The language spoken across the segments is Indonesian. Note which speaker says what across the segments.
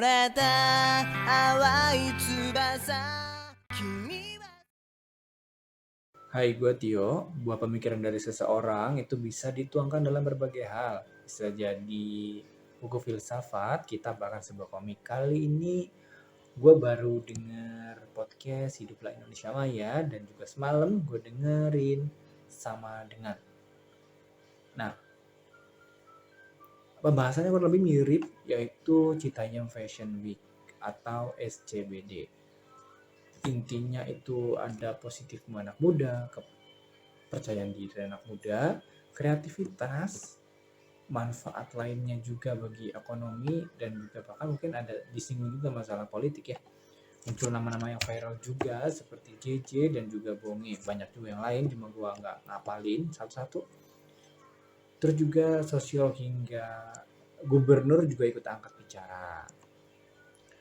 Speaker 1: れた淡い翼君は
Speaker 2: Hai, gue Tio. Buah pemikiran dari seseorang itu bisa dituangkan dalam berbagai hal. Bisa jadi buku filsafat, kitab, bahkan sebuah komik. Kali ini gue baru denger podcast Hiduplah Indonesia Maya dan juga semalam gue dengerin sama dengan. Nah, pembahasannya kurang lebih mirip, yaitu Citayam Fashion Week atau SCBD. Intinya itu ada positifmu anak muda, kepercayaan diri anak muda, kreativitas, manfaat lainnya juga bagi ekonomi, dan juga bahkan mungkin ada disinggung juga masalah politik ya. Muncul nama-nama yang viral juga seperti JJ dan juga Bonge. Banyak juga yang lain, cuma gua nggak ngapalin satu-satu. Terus juga sosial hingga gubernur juga ikut angkat bicara.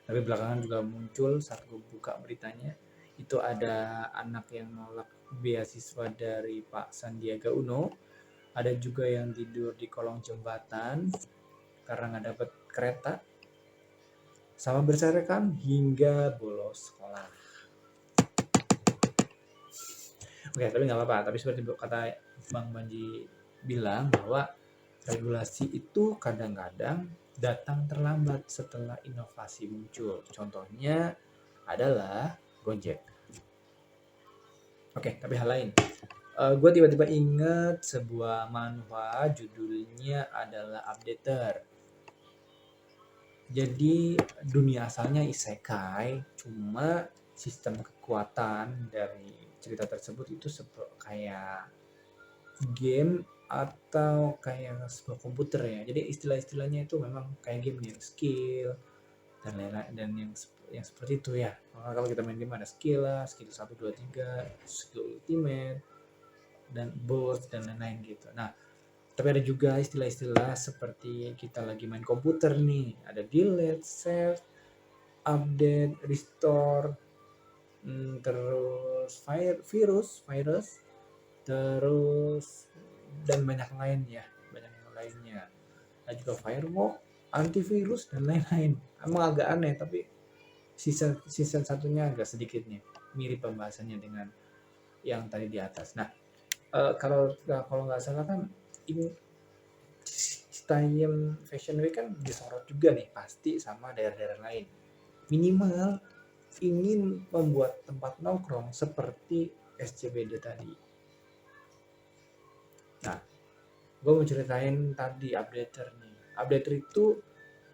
Speaker 2: Tapi belakangan juga muncul saat gue buka beritanya, itu ada anak yang nolak beasiswa dari Pak Sandiaga Uno, ada juga yang tidur di kolong jembatan karena nggak dapat kereta, sama berserakan hingga bolos sekolah. Oke, tapi nggak apa-apa. Tapi seperti kata Bang Banji bilang bahwa regulasi itu kadang-kadang datang terlambat setelah inovasi muncul. Contohnya adalah Gojek. Oke, tapi hal lain. Gue tiba-tiba inget sebuah manhwa, judulnya adalah Updater. Jadi dunia asalnya isekai, cuma sistem kekuatan dari cerita tersebut itu kayak game atau kayak sebuah komputer ya. Jadi istilah-istilahnya itu memang kayak game nih, skill dan lain-lain, dan yang seperti itu ya. Kalau kita main game ada skill lah, skill 1 2 3, skill ultimate dan boss dan lain-lain gitu. Nah, tapi ada juga istilah-istilah seperti kita lagi main komputer nih, ada delete, save, update, restore, terus virus, terus dan banyak lainnya, banyak yang lainnya. Ada juga firewall, antivirus dan lain-lain. Emang agak aneh, tapi season satunya agak sedikit nih mirip pembahasannya dengan yang tadi di atas. Nah, kalau nggak salah kan ini Citayam Fashion Week kan disorot juga nih pasti sama daerah-daerah lain. Minimal ingin membuat tempat nongkrong seperti SCBD tadi. Nah, gue mau ceritain tadi Updater nih. Updater itu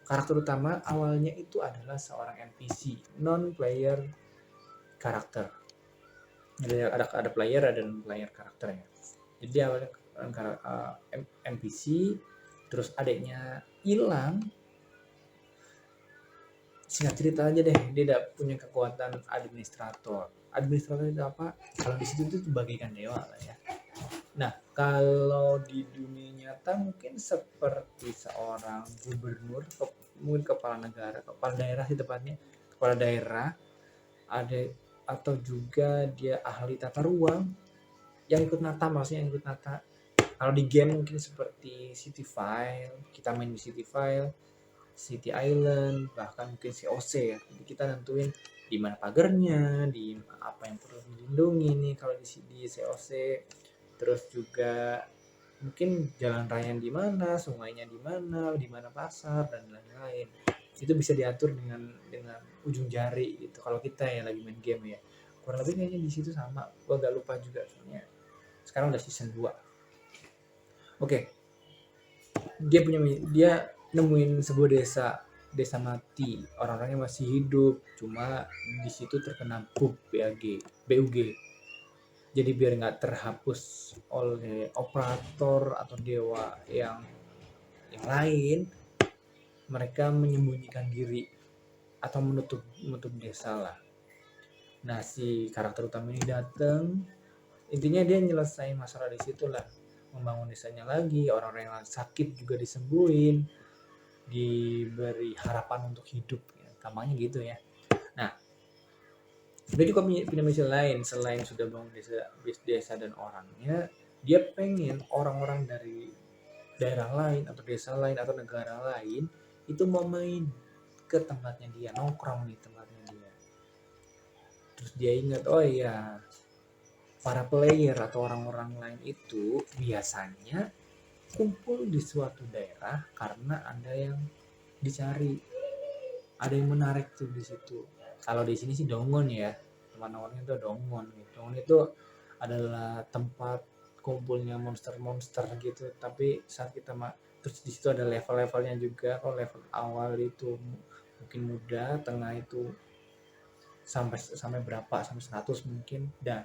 Speaker 2: karakter utama awalnya itu adalah seorang NPC, non-player karakter. Jadi ada player, ada non-player karakternya. Jadi awalnya NPC, terus adiknya hilang. Singkat cerita aja deh, dia tidak punya kekuatan administrator. Administrator itu apa? Kalau di situ itu bagaikan dewa lah ya. Nah, kalau di dunia nyata mungkin seperti seorang gubernur, mungkin kepala negara, kepala daerah sih tepatnya, kepala daerah, ada atau juga dia ahli tata ruang yang ikut nata, maksudnya yang ikut nata. Kalau di game mungkin seperti City File, kita main di City File, City Island, bahkan mungkin COC ya. Jadi kita nentuin di mana pagarnya, di apa yang perlu dilindungi nih kalau di COC. Terus juga mungkin jalan raya di mana, sungainya di mana pasar dan lain-lain. Itu bisa diatur dengan ujung jari gitu. Kalau kita yang lagi main game ya. Kurang lebih kayaknya di situ sama. Gua agak lupa juga soalnya. Sekarang udah season 2. Oke. Dia nemuin sebuah desa mati, orang-orangnya masih hidup, cuma di situ terkena BUG. Jadi biar nggak terhapus oleh operator atau dewa yang lain, mereka menyembunyikan diri atau menutup desa lah. Nah, si karakter utama ini datang, intinya dia nyelesain masalah di situ lah, membangun desanya lagi, orang-orang yang sakit juga disembuhin, diberi harapan untuk hidup, gampangnya gitu ya. Nah, dia juga punya misi lain selain sudah bangun desa dan orangnya. Dia pengen orang-orang dari daerah lain atau desa lain atau negara lain itu mau main ke tempatnya dia, nongkrong di tempatnya dia. Terus dia ingat, oh iya, para player atau orang-orang lain itu biasanya kumpul di suatu daerah karena ada yang dicari, ada yang menarik tuh di situ. Kalau di sini sih dongon ya, tempat nongkrongnya itu dongon. Dongon itu adalah tempat kumpulnya monster-monster gitu. Tapi saat kita terus di situ ada level-levelnya juga. Kalau level awal itu mungkin mudah, tengah itu sampai berapa, sampai 100 mungkin. Dan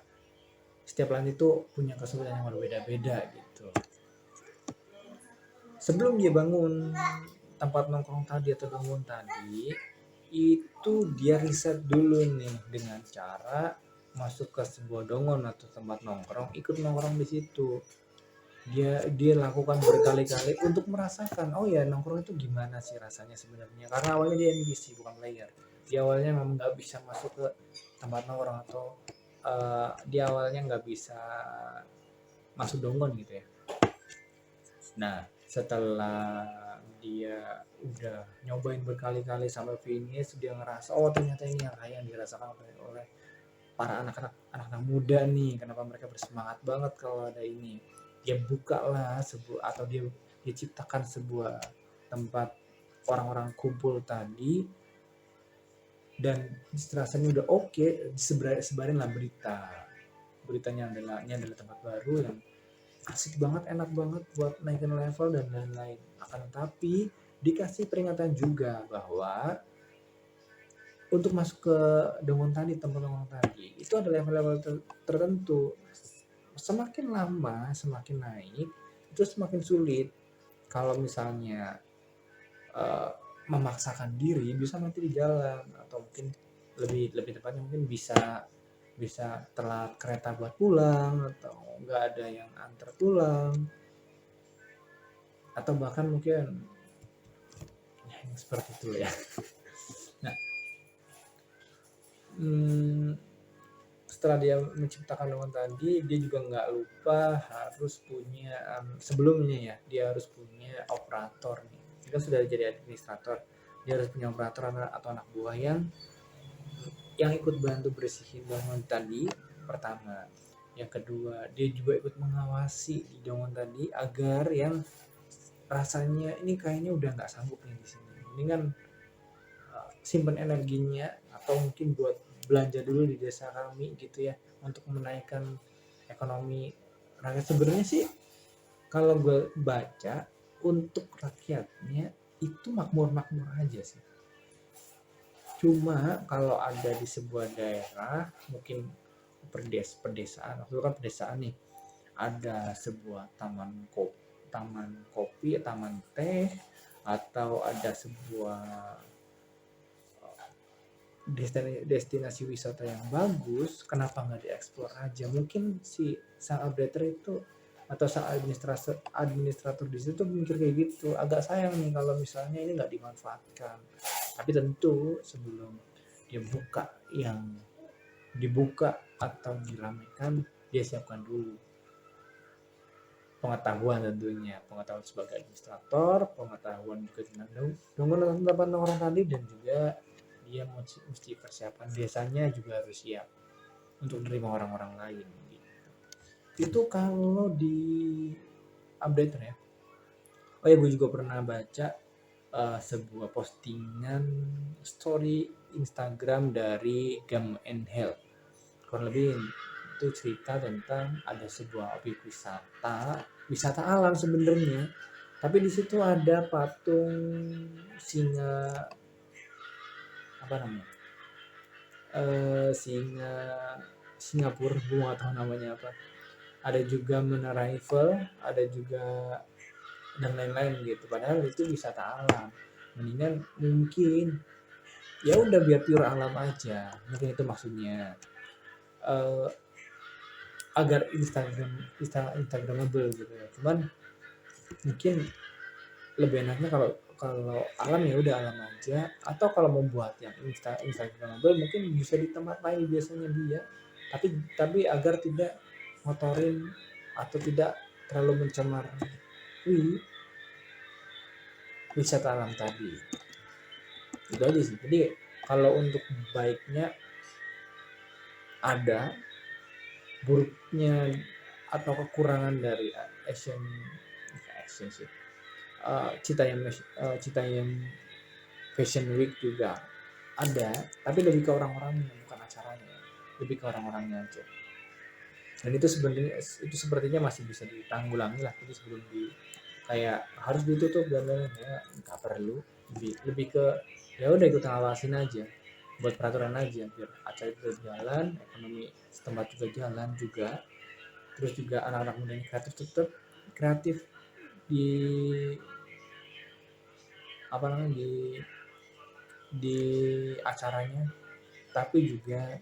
Speaker 2: setiap lain itu punya kesulitan yang berbeda-beda gitu. Sebelum dia bangun tempat nongkrong tadi atau dongon tadi, itu dia riset dulu nih dengan cara masuk ke sebuah dongon atau tempat nongkrong, ikut nongkrong di situ. Dia lakukan berkali-kali untuk merasakan, oh ya nongkrong itu gimana sih rasanya sebenarnya. Karena awalnya dia NPC bukan player. Dia awalnya memang nggak bisa masuk ke tempat nongkrong atau dia awalnya nggak bisa masuk dongon gitu ya. Nah, setelah dia udah nyobain berkali-kali sampai finish, dia ngerasa oh ternyata ini yang kayak yang dirasakan oleh para anak-anak muda nih, kenapa mereka bersemangat banget kalau ada ini. Dia bukalah atau dia ciptakan sebuah tempat orang-orang kumpul tadi, dan rasanya udah oke, sebarin lah beritanya adalah ini adalah tempat baru yang asik banget, enak banget buat naikin level dan lain-lain. Akan tetapi dikasih peringatan juga bahwa untuk masuk ke dongon tadi, tempat dongon tadi, itu ada level-level tertentu. Semakin lama, semakin naik, itu semakin sulit. Kalau misalnya memaksakan diri, bisa mati di jalan, atau mungkin lebih tepatnya mungkin bisa telat kereta buat pulang, atau nggak ada yang antar pulang, atau bahkan mungkin ya, seperti itu ya. Nah, setelah dia menciptakan dongon tadi, dia juga nggak lupa harus punya sebelumnya ya, dia harus punya operator nih. Dia sudah jadi administrator, dia harus punya operator atau anak buah yang ikut bantu bersihin dongon tadi pertama. Yang kedua, dia juga ikut mengawasi di dongon tadi agar yang rasanya ini kayaknya udah nggak sanggup nih di sini, ini kan simpan energinya atau mungkin buat belanja dulu di desa kami gitu ya, untuk menaikkan ekonomi rakyat. Sebenarnya sih kalau gue baca, untuk rakyatnya itu makmur-makmur aja sih. Cuma kalau ada di sebuah daerah, mungkin pedesaan, waktu itu kan pedesaan nih, ada sebuah taman kopi, taman teh, atau ada sebuah destinasi wisata yang bagus, kenapa nggak dieksplor aja? Mungkin si sang updater itu atau sang administrator di situ mikir kayak gitu, agak sayang nih kalau misalnya ini nggak dimanfaatkan. Tapi tentu sebelum dia dibuka atau diramaikan, dia siapkan dulu pengetahuan, tentunya pengetahuan sebagai administrator, pengetahuan juga tentang tempat orang tadi, dan juga dia mesti persiapan desanya juga harus siap untuk menerima orang-orang lain gitu. Itu kalau di updater ya. Oh ya, gue juga pernah baca sebuah postingan story Instagram dari Gam and Hell. Kurang lebih itu cerita tentang ada sebuah objek wisata alam sebenarnya, tapi di situ ada patung singa, apa namanya, Singapura, gue nggak tahu namanya apa. Ada juga menara Eiffel, ada juga dan lain-lain gitu. Padahal itu wisata alam. Mendingan mungkin ya udah biar pure alam aja. Mungkin itu maksudnya. Agar Instagramable gitu ya. Cuman mungkin lebih enaknya kalau alam ya udah alam aja, atau kalau membuat yang Instagramable mungkin bisa di tempat lain biasanya dia, tapi agar tidak motorin atau tidak terlalu mencemari wisata alam tadi. Itu aja sih. Jadi kalau untuk baiknya ada, buruknya atau kekurangan dari Asian sih, Citayam Fashion Week juga ada, tapi lebih ke orang-orangnya bukan acaranya, lebih ke orang-orangnya aja. Dan itu sepertinya masih bisa ditanggulangi lah, itu sebelum kayak harus ditutup dan lain-lain, ya nggak perlu. Lebih ke ya udah ikut ngawasin aja, buat peraturan aja biar acara itu jalan, ekonomi setempat juga jalan juga, terus juga anak-anak muda ini tetap kreatif di apa namanya di acaranya, tapi juga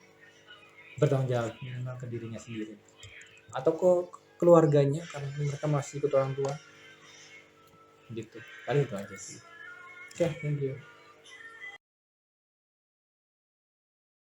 Speaker 2: bertanggung jawab minimal ke dirinya sendiri atau ke keluarganya karena mereka masih ikut orang tua gitu. Kali itu aja sih. Oke, thank you.